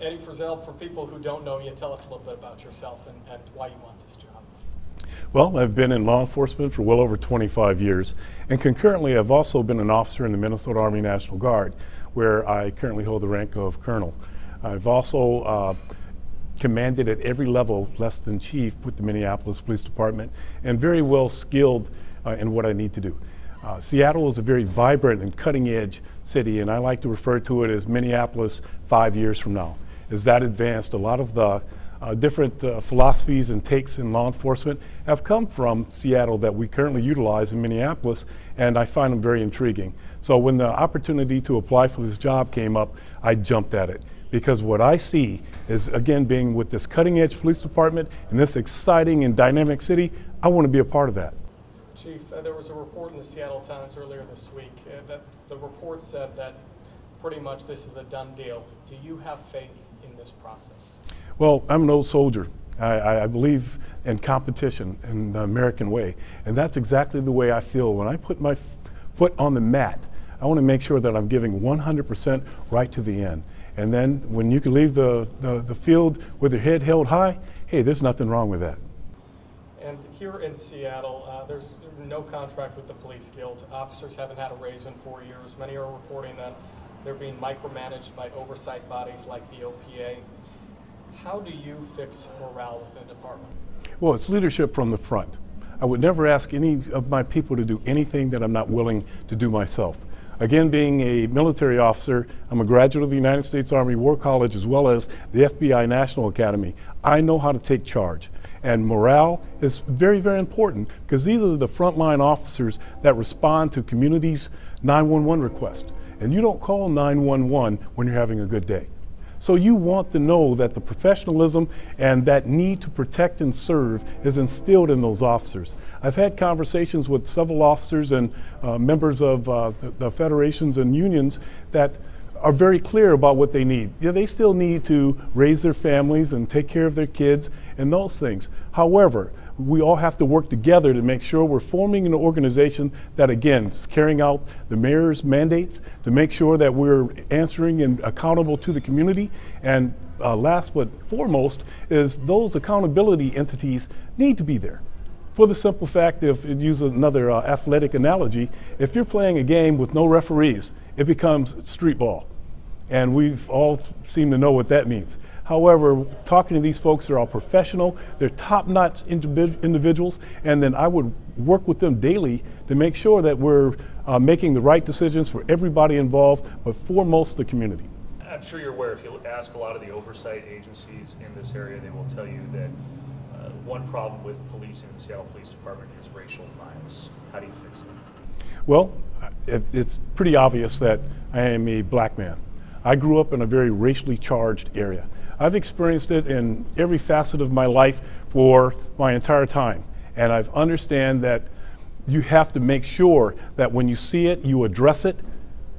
Eddie Frizzell, for people who don't know you, tell us a little bit about yourself and why you want this job. Well, I've been in law enforcement for well over 25 years, and concurrently I've also been an officer in the Minnesota Army National Guard, where I currently hold the rank of colonel. I've also commanded at every level less than chief with the Minneapolis Police Department, and very well skilled in what I need to do. Seattle is a very vibrant and cutting-edge city, and I like to refer to it as Minneapolis 5 years from now. As that advanced, a lot of the different philosophies and takes in law enforcement have come from Seattle that we currently utilize in Minneapolis, and I find them very intriguing. So when the opportunity to apply for this job came up, I jumped at it. Because what I see is, again, being with this cutting-edge police department in this exciting and dynamic city, I want to be a part of that. Chief, there was a report in the Seattle Times earlier this week that the report said that pretty much this is a done deal. Do you have faith in this process? Well, I'm an old soldier. I believe in competition in the American way, and that's exactly the way I feel. When I put my foot on the mat, I want to make sure that I'm giving 100% right to the end. And then when you can leave the field with your head held high, hey, there's nothing wrong with that. And here in Seattle, there's no contract with the Police Guild. Officers haven't had a raise in 4 years. Many are reporting that they're being micromanaged by oversight bodies like the OPA. How do you fix morale within the department? Well, it's leadership from the front. I would never ask any of my people to do anything that I'm not willing to do myself. Again, being a military officer, I'm a graduate of the United States Army War College as well as the FBI National Academy. I know how to take charge. And morale is very, very important because these are the frontline officers that respond to communities' 911 requests. And you don't call 911 when you're having a good day. So you want to know that the professionalism and that need to protect and serve is instilled in those officers. I've had conversations with several officers and members of the federations and unions that are very clear about what they need. Yeah, they still need to raise their families and take care of their kids and those things. However, we all have to work together to make sure we're forming an organization that, again, is carrying out the mayor's mandates to make sure that we're answering and accountable to the community. And last but foremost is those accountability entities need to be there. For the simple fact, if you use another athletic analogy, if you're playing a game with no referees, it becomes street ball. And we've all seemed to know what that means. However, talking to these folks, they're all professional, they're top-notch individuals, and then I would work with them daily to make sure that we're making the right decisions for everybody involved, but foremost the community. I'm sure you're aware, if you ask a lot of the oversight agencies in this area, they will tell you that one problem with policing in the Seattle Police Department is racial bias. How do you fix that? Well, it's pretty obvious that I am a black man. I grew up in a very racially charged area. I've experienced it in every facet of my life for my entire time. And I understand that you have to make sure that when you see it, you address it,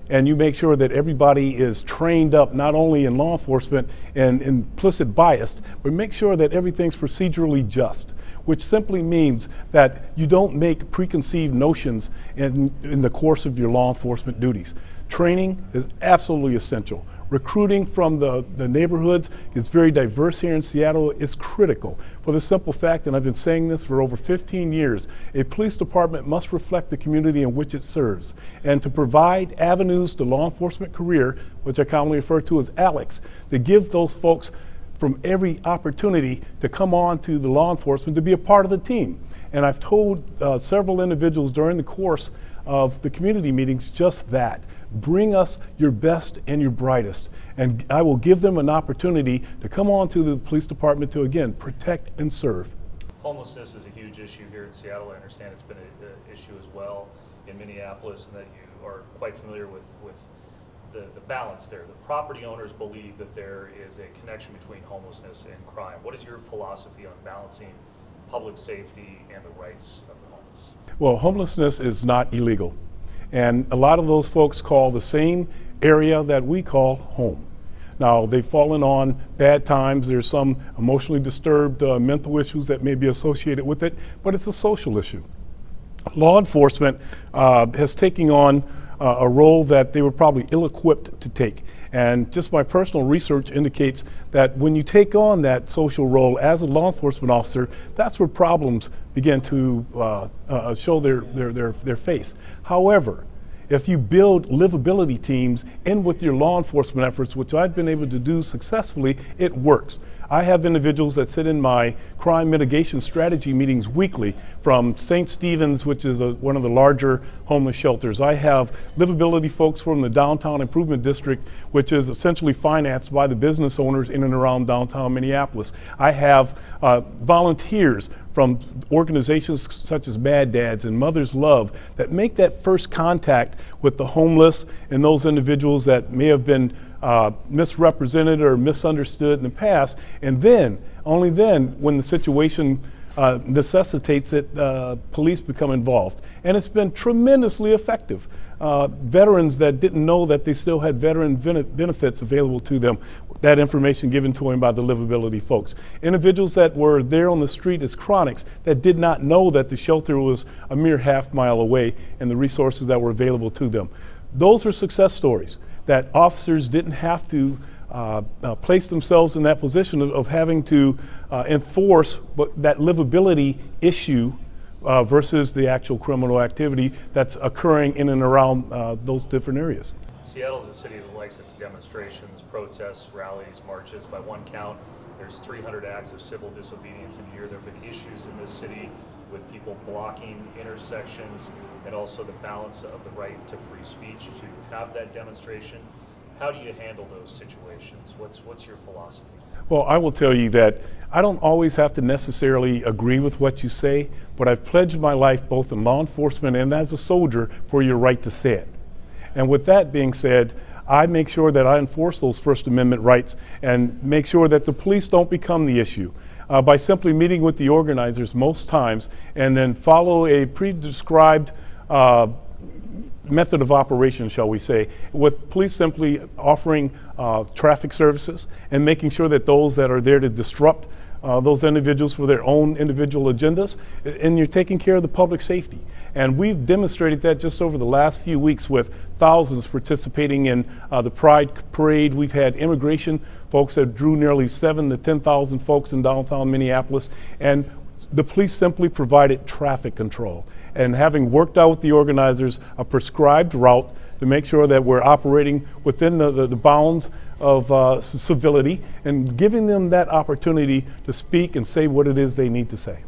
and you make sure that everybody is trained up not only in law enforcement and implicit bias, but make sure that everything's procedurally just, which simply means that you don't make preconceived notions in the course of your law enforcement duties. Training is absolutely essential. Recruiting from the neighborhoods is very diverse here in Seattle. It's critical for the simple fact, and I've been saying this for over 15 years, a police department must reflect the community in which it serves. And to provide avenues to law enforcement career, which I commonly refer to as ALECs, to give those folks from every opportunity to come on to the law enforcement to be a part of the team. And I've told several individuals during the course of the community meetings just that. Bring us your best and your brightest, and I will give them an opportunity to come on to the police department to, again, protect and serve. Homelessness is a huge issue here in Seattle. I understand it's been an issue as well in Minneapolis, and that you are quite familiar with the balance there. The property owners believe that there is a connection between homelessness and crime. What is your philosophy on balancing public safety and the rights of the homeless? Well, homelessness is not illegal. And a lot of those folks call the same area that we call home. Now, they've fallen on bad times. There's some emotionally disturbed mental issues that may be associated with it, but it's a social issue. Law enforcement has taken on a role that they were probably ill-equipped to take. And just my personal research indicates that when you take on that social role as a law enforcement officer, that's where problems begin to show their face. However, if you build livability teams in with your law enforcement efforts, which I've been able to do successfully, it works. I have individuals that sit in my crime mitigation strategy meetings weekly from St. Stephen's, which is one of the larger homeless shelters. I have livability folks from the Downtown Improvement District, which is essentially financed by the business owners in and around downtown Minneapolis. I have volunteers from organizations such as Mad Dads and Mother's Love that make that first contact with the homeless and those individuals that may have been misrepresented or misunderstood in the past, and then, only then, when the situation necessitates it, police become involved. And it's been tremendously effective. Veterans that didn't know that they still had veteran benefits available to them, that information given to them by the livability folks. Individuals that were there on the street as chronics that did not know that the shelter was a mere half-mile away and the resources that were available to them. Those are success stories that officers didn't have to place themselves in that position of having to enforce that livability issue versus the actual criminal activity that's occurring in and around those different areas. Seattle is a city that likes its demonstrations, protests, rallies, marches. By one count, there's 300 acts of civil disobedience a year. There have been issues in this city with people blocking intersections and also the balance of the right to free speech to have that demonstration. How do you handle those situations? What's your philosophy? Well, I will tell you that I don't always have to necessarily agree with what you say, but I've pledged my life both in law enforcement and as a soldier for your right to say it. And with that being said, I make sure that I enforce those First Amendment rights and make sure that the police don't become the issue. By simply meeting with the organizers most times and then follow a pre-described method of operation, shall we say, with police simply offering traffic services and making sure that those that are there to disrupt those individuals for their own individual agendas, and you're taking care of the public safety. And we've demonstrated that just over the last few weeks with thousands participating in the Pride Parade. We've had immigration folks that drew nearly 7,000 to 10,000 folks in downtown Minneapolis, and the police simply provided traffic control. And having worked out with the organizers a prescribed route to make sure that we're operating within the bounds of civility and giving them that opportunity to speak and say what it is they need to say.